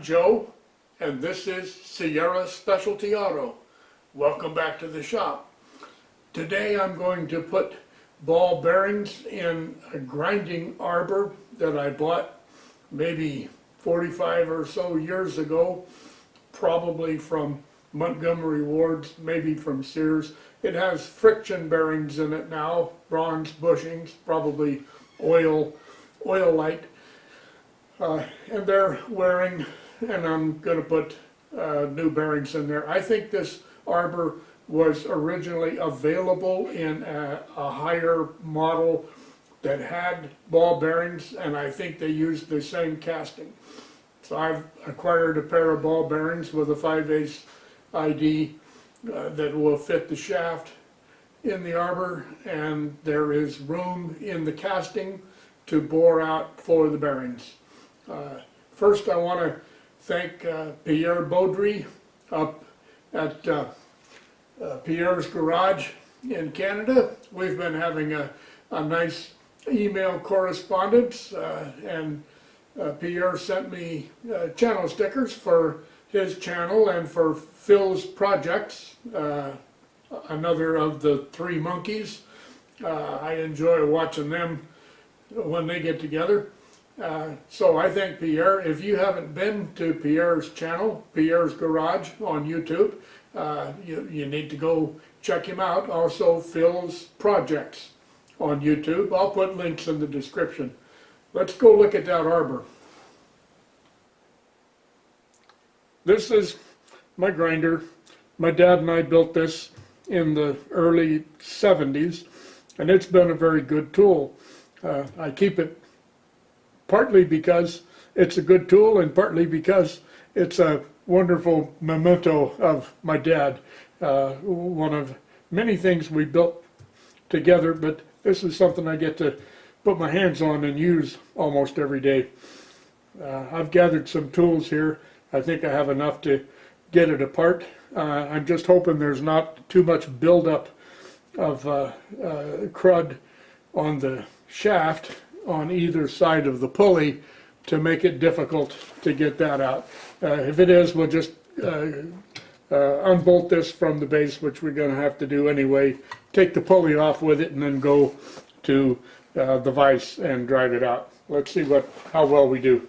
I'm Joe, and this is Sierra Specialty Auto. Welcome back to the shop. Today I'm going to put ball bearings in a grinding arbor that I bought maybe 45 or so years ago, probably from Montgomery Ward's, maybe from Sears. It has friction bearings in it now, bronze bushings, probably Oilite. And they're wearing, and I'm going to put new bearings in there. I think this Arbor was originally available in a higher model that had ball bearings, and I think they used the same casting. So I've acquired a pair of ball bearings with a 5/8 ID that will fit the shaft in the Arbor, and there is room in the casting to bore out for the bearings. First, I want to thank Pierre up at Pierre's Garage in Canada. We've been having a nice email correspondence, and Pierre sent me channel stickers for his channel and for Phil's projects, another of the three monkeys. I enjoy watching them when they get together. So I thank Pierre. If you haven't been to Pierre's channel, Pierre's Garage on YouTube, you need to go check him out. Also Phil's projects on YouTube. I'll put links in the description. Let's go look at that Arbor. This is my grinder. My dad and I built this in the early 70s, and it's been a very good tool. I keep it partly because it's a good tool and partly because it's a wonderful memento of my dad. One of many things we built together, but this is something I get to put my hands on and use almost every day. I've gathered some tools here. I think I have enough to get it apart. I'm just hoping there's not too much buildup of crud on the shaft on either side of the pulley to make it difficult to get that out. If it is, we'll just unbolt this from the base, which we're going to have to do anyway, take the pulley off with it, and then go to the vise and drive it out. Let's see how well we do.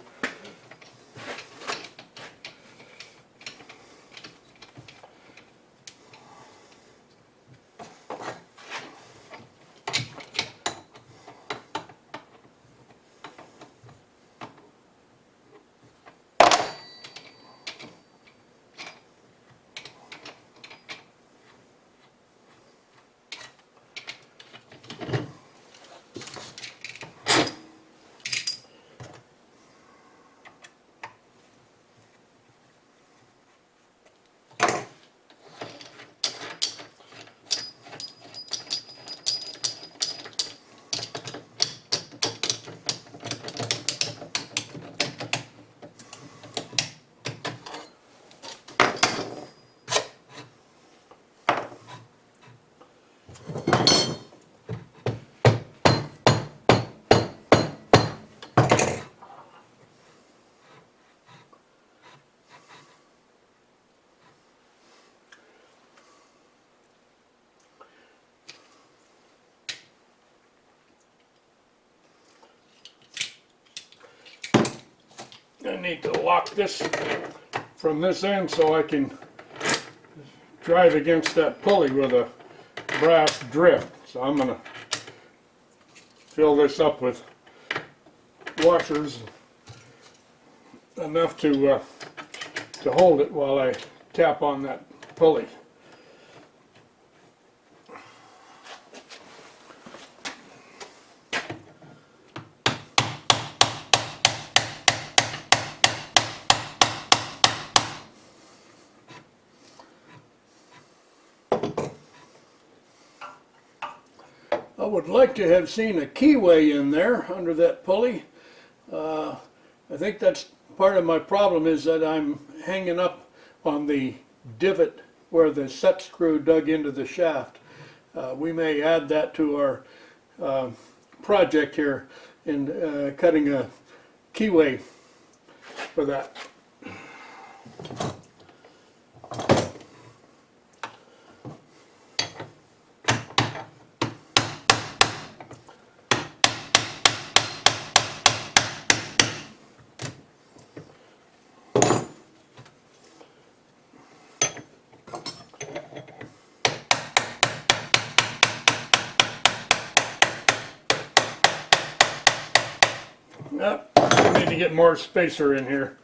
I need to lock this from this end so I can drive against that pulley with a brass drift. So I'm going to fill this up with washers, enough to hold it while I tap on that pulley. I would like to have seen a keyway in there under that pulley. I think that's part of my problem, is that I'm hanging up on the divot where the set screw dug into the shaft. We may add that to our project here in cutting a keyway for that. Yep, I need to get more spacer in here.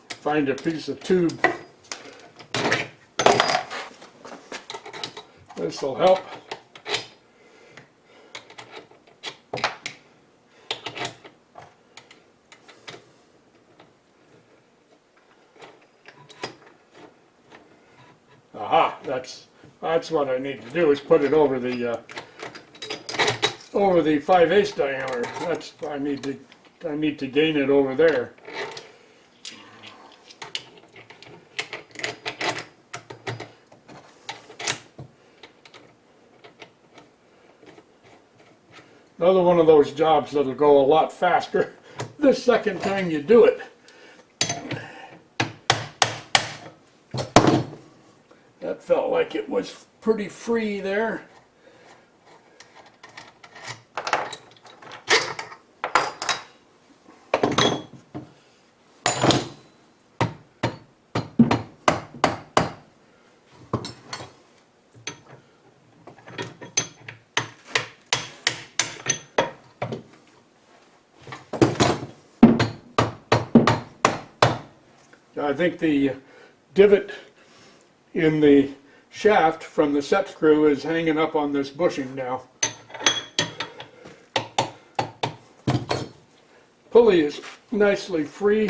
Find a piece of tube. This will help. Aha, that's what I need to do, is put it over the 5/8 diameter. That's I need to gain it over there. Another one of those jobs that'll go a lot faster the second time you do it. That felt like it was pretty free there. I think the divot in the shaft from the set screw is hanging up on this bushing now. Pulley is nicely free.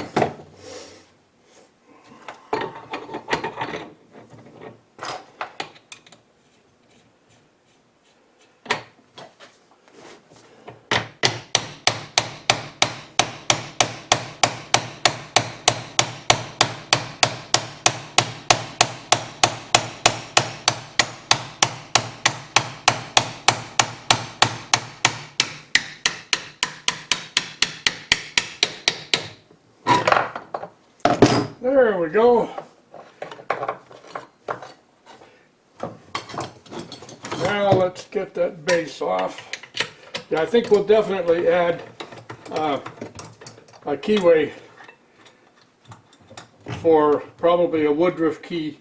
There we go. Now let's get that base off. Yeah, I think we'll definitely add a keyway for probably a woodruff key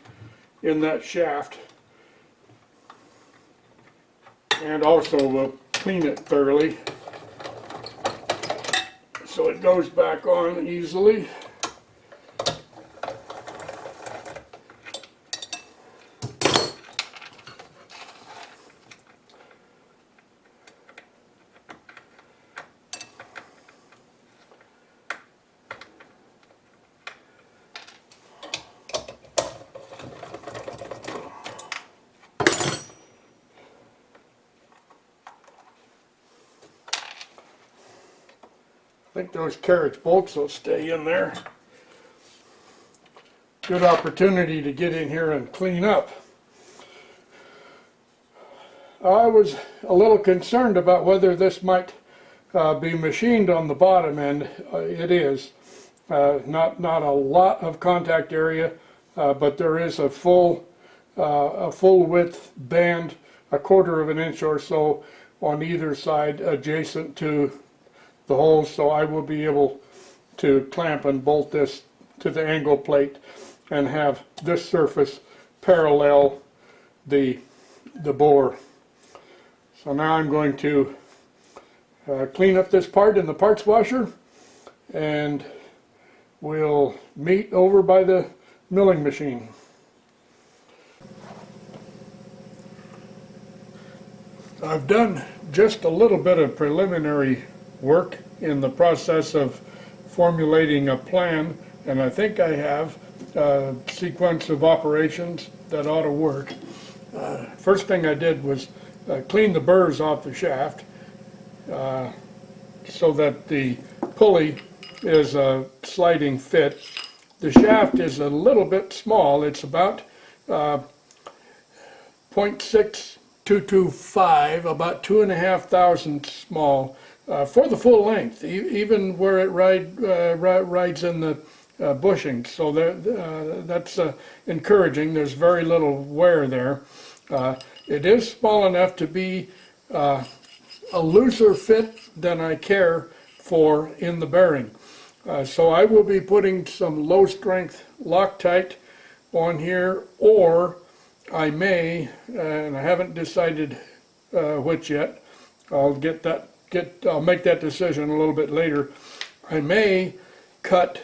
in that shaft. And also we'll clean it thoroughly so it goes back on easily. I think those carriage bolts will stay in there. Good opportunity to get in here and clean up. I was a little concerned about whether this might be machined on the bottom end. It is. Not a lot of contact area, but there is a full width band, 1/4 of an inch or so on either side adjacent to the holes, so I will be able to clamp and bolt this to the angle plate and have this surface parallel the bore. So now I'm going to clean up this part in the parts washer, and we'll meet over by the milling machine. I've done just a little bit of preliminary work in the process of formulating a plan, and I think I have a sequence of operations that ought to work. First thing I did was clean the burrs off the shaft so that the pulley is a sliding fit. The shaft is a little bit small. It's about 0.6225, about 2.5 thousandths small for the full length, even where it rides in the bushings. So that's encouraging. There's very little wear there. It is small enough to be a looser fit than I care for in the bearing. So I will be putting some low strength Loctite on here, or I may, and I haven't decided which yet. I'll I'll make that decision a little bit later. I may cut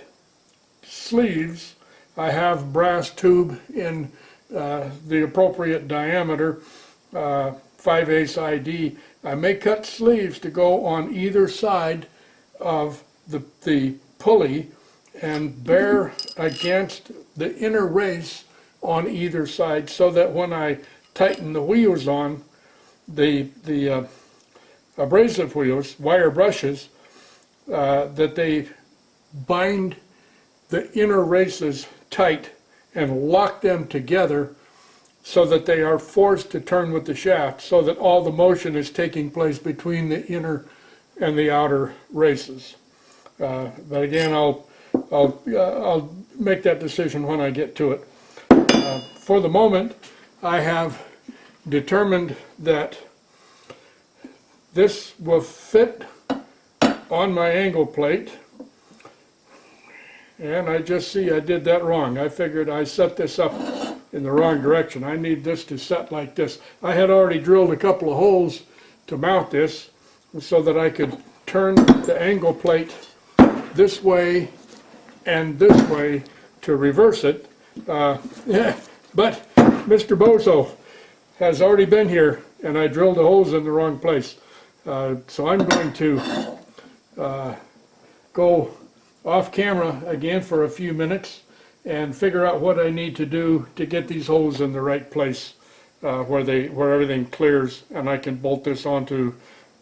sleeves. I have brass tube in the appropriate diameter, 5/8 ID. I may cut sleeves to go on either side of the pulley and bear against the inner race on either side, so that when I tighten the wheels on, the abrasive wheels, wire brushes, that they bind the inner races tight and lock them together so that they are forced to turn with the shaft, so that all the motion is taking place between the inner and the outer races. But again, I'll make that decision when I get to it. For the moment, I have determined that this will fit on my angle plate, and I just see I did that wrong. I figured I set this up in the wrong direction. I need this to set like this. I had already drilled a couple of holes to mount this so that I could turn the angle plate this way and this way to reverse it. But Mr. Bozo has already been here, and I drilled the holes in the wrong place. So I'm going to go off camera again for a few minutes and figure out what I need to do to get these holes in the right place, where everything clears and I can bolt this onto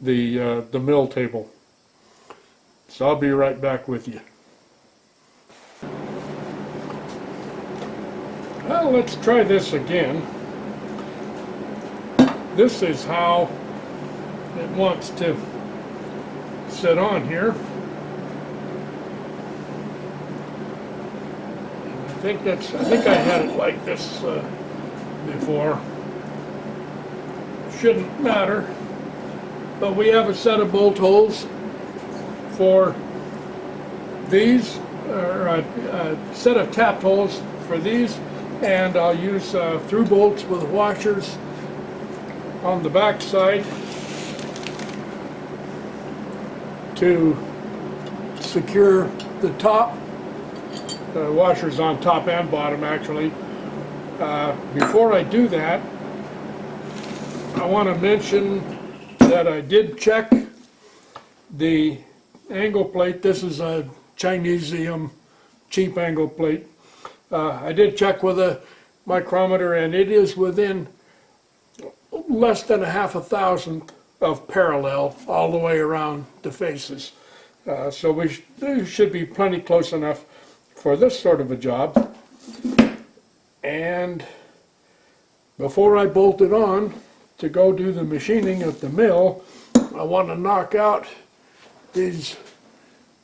the mill table. So I'll be right back with you. Well, let's try this again. This is how it wants to sit on here. I think I had it like this before. Shouldn't matter. But we have a set of bolt holes for these, or a set of tapped holes for these, and I'll use through bolts with washers on the back side to secure the top. Washers on top and bottom, actually. Before I do that, I want to mention that I did check the angle plate. This is a Chinesium cheap angle plate. I did check with a micrometer, and it is within less than a half a thousandth of parallel all the way around the faces. So we should be plenty close enough for this sort of a job. And before I bolt it on to go do the machining at the mill, I want to knock out these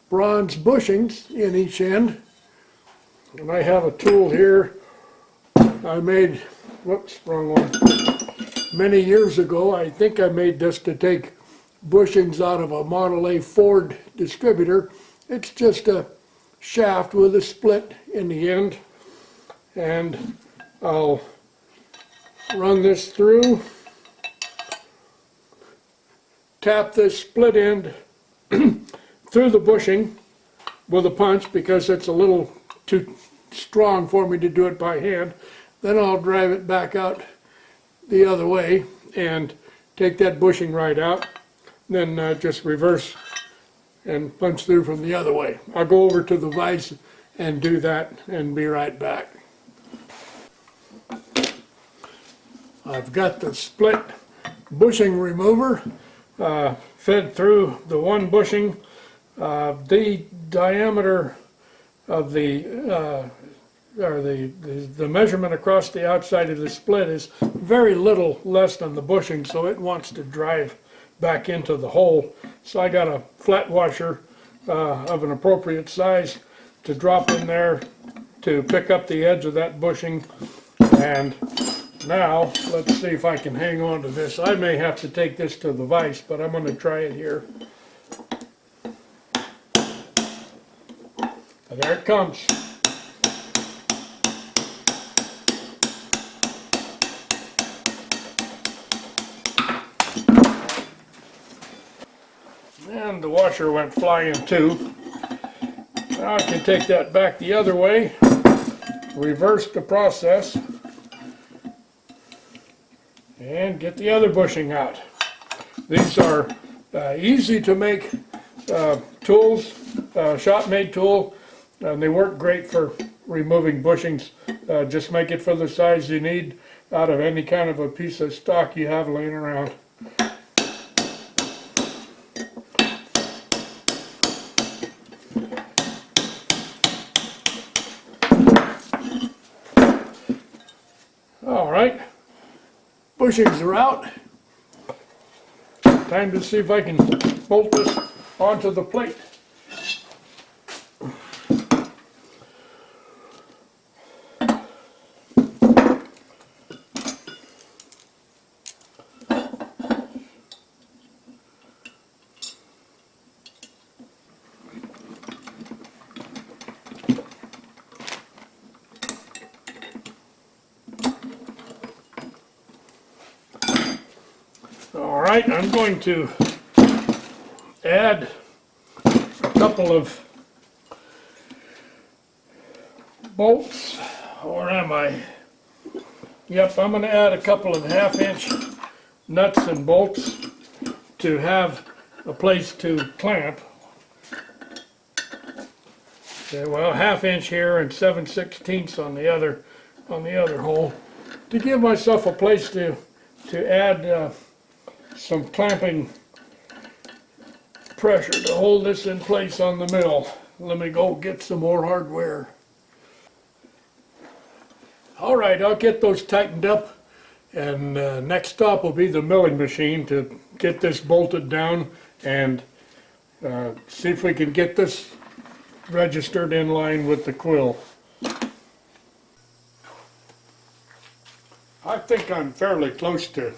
bronze bushings in each end. And I have a tool here I made, whoops, wrong one, many years ago. I think I made this to take bushings out of a Model A Ford distributor. It's just a shaft with a split in the end, and I'll run this through, tap this split end through the bushing with a punch because it's a little too strong for me to do it by hand. Then I'll drive it back out the other way and take that bushing right out, then just reverse and punch through from the other way. I'll go over to the vise and do that and be right back. I've got the split bushing remover fed through the one bushing. The diameter of the measurement across the outside of the split is very little less than the bushing, so it wants to drive back into the hole. So I got a flat washer of an appropriate size, to drop in there to pick up the edge of that bushing. And now let's see if I can hang on to this. I may have to take this to the vise, but I'm going to try it here. And there it comes. And the washer went flying too. Now I can take that back the other way, reverse the process, and get the other bushing out. These are easy to make tools, shop-made tool, and they work great for removing bushings. Just make it for the size you need out of any kind of a piece of stock you have laying around. Alright, bushings are out. Time to see if I can bolt this onto the plate. Alright, I'm going to add a couple of bolts. Where am I? Yep, I'm going to add a couple of 1/2-inch nuts and bolts to have a place to clamp. Okay, well, 1/2 inch here and 7/16 on the other hole, to give myself a place to add some clamping pressure to hold this in place on the mill. Let me go get some more hardware. Alright, I'll get those tightened up, and next stop will be the milling machine to get this bolted down and see if we can get this registered in line with the quill. I think I'm fairly close to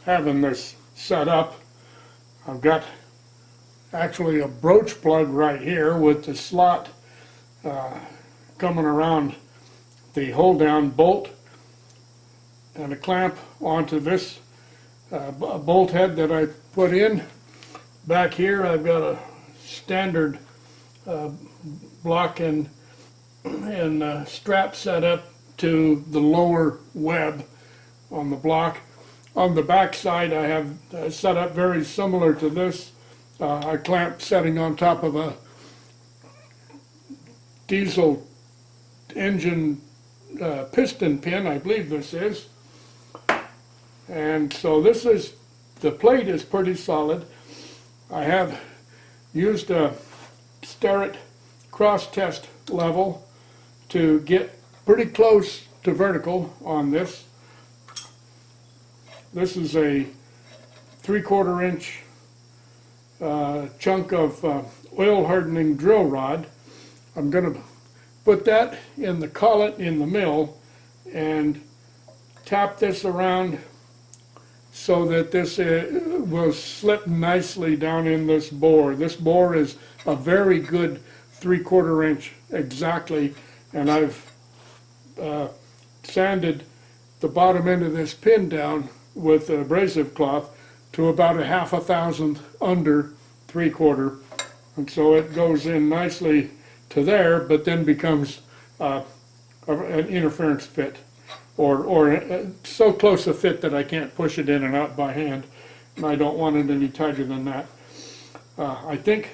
having this set up. I've got actually a broach plug right here with the slot coming around the hold down bolt, and a clamp onto this bolt head that I put in. Back here I've got a standard block and strap set up to the lower web on the block. On the back side I have set up very similar to this, a clamp setting on top of a diesel engine piston pin, I believe this is. And so this is, the plate is pretty solid. I have used a Starrett cross test level to get pretty close to vertical on this. This is a 3/4 inch chunk of oil hardening drill rod. I'm going to put that in the collet in the mill and tap this around so that this will slip nicely down in this bore. This bore is a very good 3/4 inch exactly, and I've sanded the bottom end of this pin down with abrasive cloth to about 1/2 thousandth under 3/4, and so it goes in nicely to there, but then becomes an interference fit, or so close a fit that I can't push it in and out by hand, and I don't want it any tighter than that. I think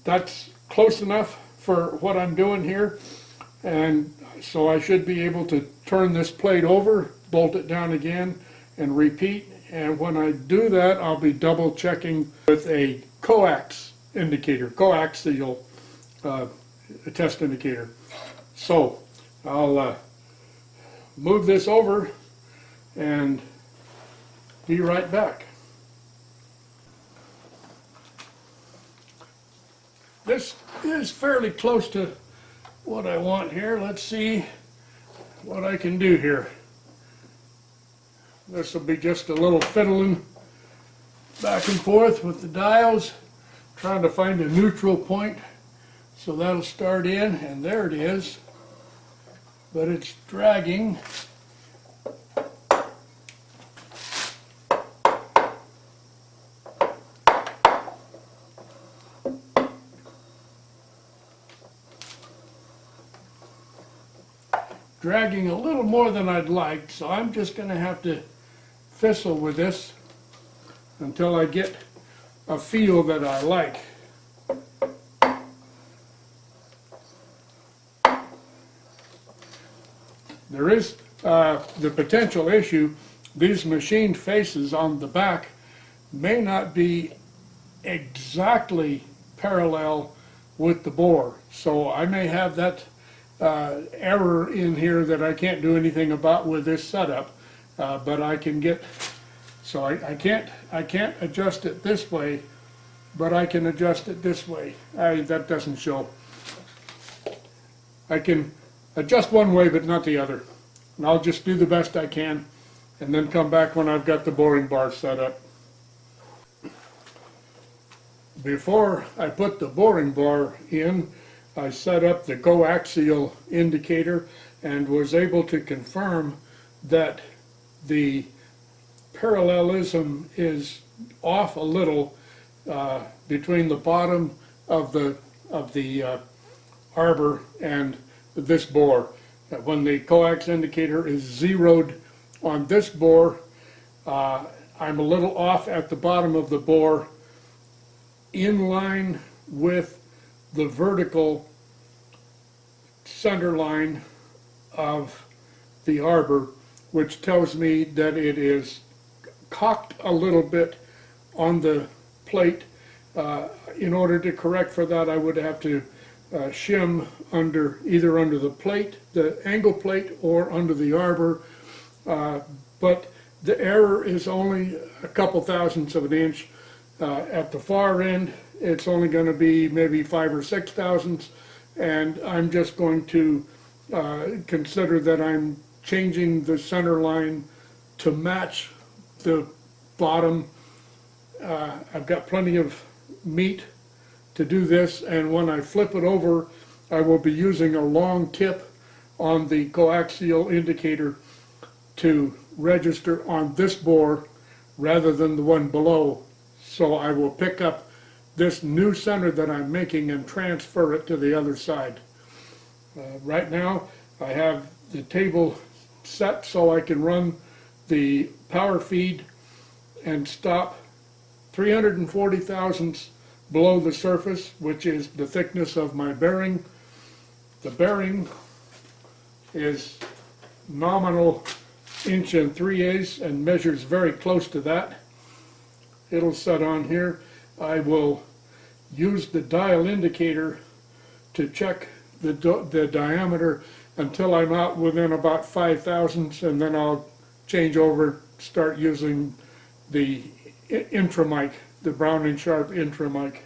that's close enough for what I'm doing here, and so I should be able to turn this plate over, bolt it down again, and repeat. And when I do that, I'll be double checking with a coax indicator, coaxial test indicator. So I'll move this over and be right back. This is fairly close to what I want here. Let's see what I can do here. This will be just a little fiddling back and forth with the dials, trying to find a neutral point. So that'll start in, and there it is. But it's dragging. Dragging a little more than I'd like, so I'm just going to have to fiddle with this until I get a feel that I like. There is the potential issue, these machined faces on the back may not be exactly parallel with the bore, so I may have that error in here that I can't do anything about with this setup, but I can get, so I can't adjust it this way, but I can adjust it this way. That doesn't show. I can adjust one way but not the other, and I'll just do the best I can and then come back when I've got the boring bar set up. Before I put the boring bar in, I set up the coaxial indicator and was able to confirm that the parallelism is off a little between the bottom of the Arbor and this bore. When the coax indicator is zeroed on this bore, I'm a little off at the bottom of the bore, in line with the vertical center line of the Arbor, which tells me that it is cocked a little bit on the plate. In order to correct for that, I would have to shim either under the plate, the angle plate, or under the Arbor, but the error is only a couple thousandths of an inch. At the far end, it's only going to be maybe 5 or 6 thousandths, and I'm just going to consider that I'm changing the center line to match the bottom. I've got plenty of meat to do this, and when I flip it over, I will be using a long tip on the coaxial indicator to register on this bore rather than the one below. So I will pick up this new center that I'm making and transfer it to the other side. Right now I have the table set so I can run the power feed and stop 340 thousandths below the surface, which is the thickness of my bearing. The bearing is nominal 1 3/8 and measures very close to that. It'll set on here. I will use the dial indicator to check the diameter until I'm out within about 5 thousandths, and then I'll change over, start using the Intramic, the Brown & Sharp Intramic.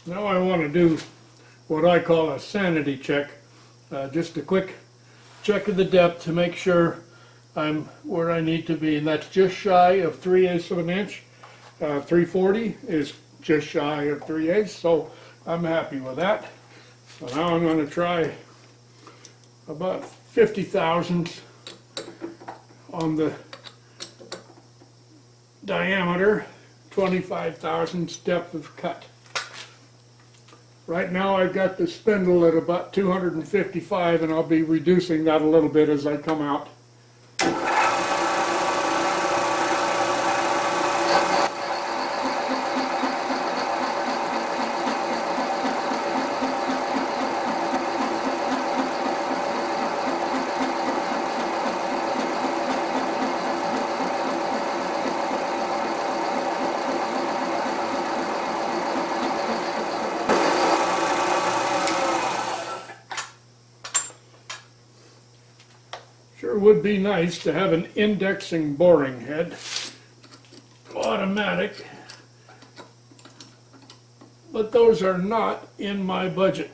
Now I want to do what I call a sanity check, just a quick check of the depth to make sure I'm where I need to be, and that's just shy of 3/8 of an inch. 340 is just shy of 3/8, so I'm happy with that. So now I'm going to try about 50 thousandths on the diameter, 25 thousandths depth of cut. Right now I've got the spindle at about 255, and I'll be reducing that a little bit as I come out. Sure would be nice to have an indexing boring head, automatic, but those are not in my budget.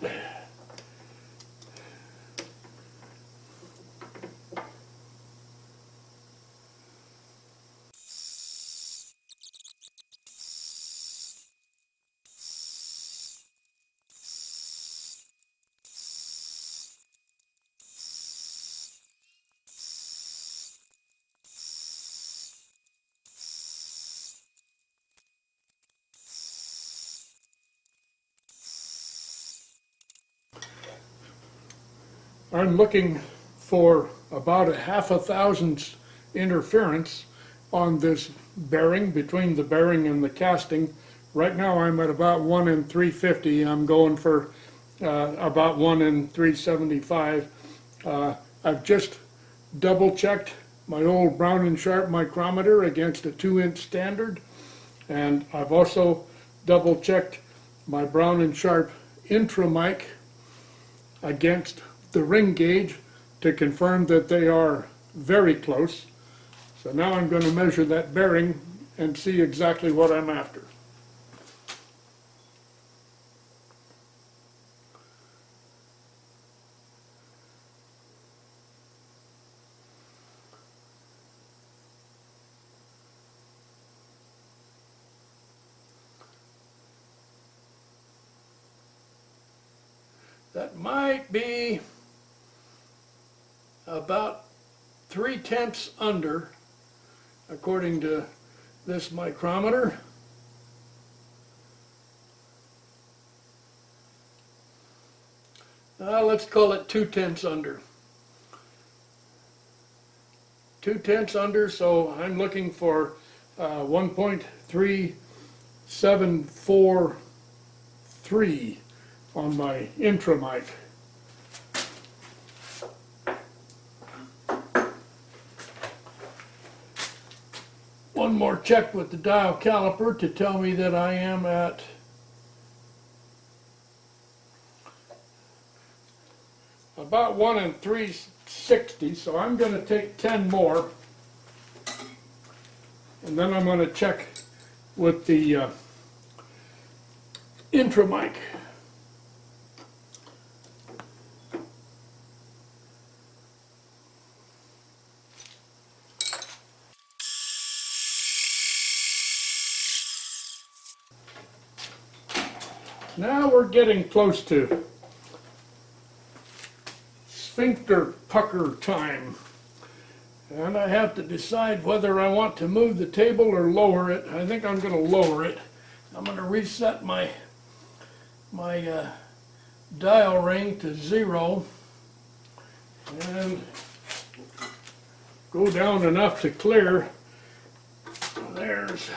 I'm looking for about a 1/2 thousandths interference on this bearing, between the bearing and the casting. Right now I'm at about 1 in 350. I'm going for about 1 in 375. I've just double checked my old Brown and Sharp micrometer against a 2-inch standard, and I've also double checked my Brown and Sharp Intramic against the ring gauge to confirm that they are very close. So now I'm going to measure that bearing and see exactly what I'm after. That might be about 3/10 under, according to this micrometer. Let's call it 2/10 under. 2/10 under, so I'm looking for 1.3743 on my Intramic. One more check with the dial caliper to tell me that I am at about 1 in 360, so I'm going to take 10 more, and then I'm going to check with the Intramic. Now we're getting close to sphincter pucker time, and I have to decide whether I want to move the table or lower it. I think I'm going to lower it. I'm going to reset my dial ring to 0 and go down enough to clear. There's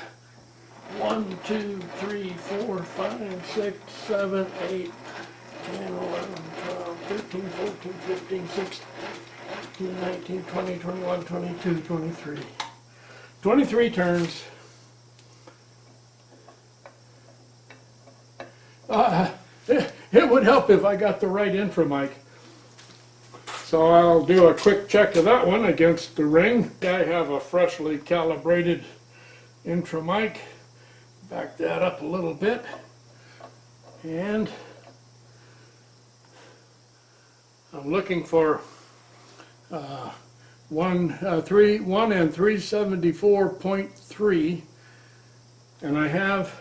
1, 2, 3, 4, 5, 6, 7, 8, 10, 11, 12, 13, 14, 15, 16, 19, 20, 21, 22, 23. 23 turns. It would help if I got the right Intramic. So I'll do a quick check of that one against the ring. I have a freshly calibrated Intramic. Back that up a little bit, and I'm looking for 1 and 374.3, and I have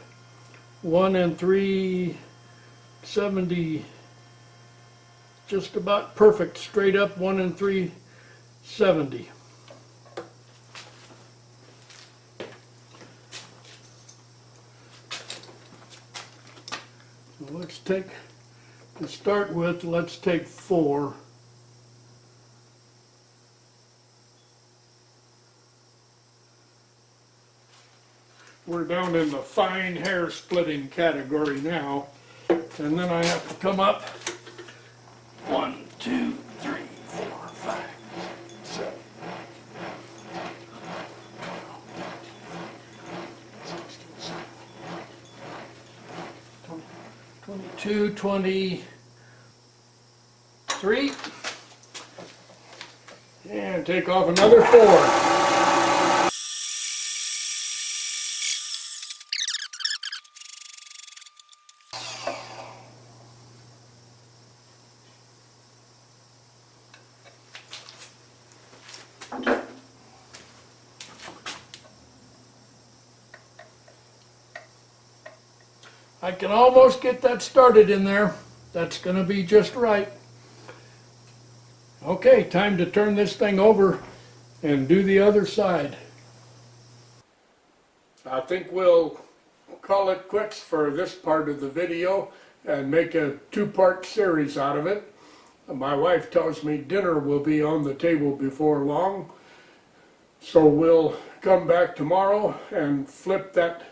1 and 370, just about perfect, straight up 1 and 370. let's take, to start with, let's take 4. We're down in the fine hair splitting category now. And then I have to come up 1, 2, 3, 4, 5, 7, 22, 23, and take off another 4. I can almost get that started in there. That's going to be just right. Okay, time to turn this thing over and do the other side. I think we'll call it quits for this part of the video and make a 2-part series out of it. My wife tells me dinner will be on the table before long, so we'll come back tomorrow and flip that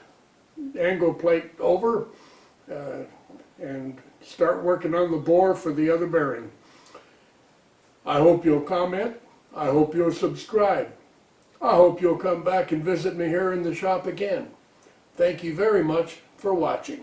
angle plate over and start working on the bore for the other bearing. I hope you'll comment. I hope you'll subscribe. I hope you'll come back and visit me here in the shop again. Thank you very much for watching.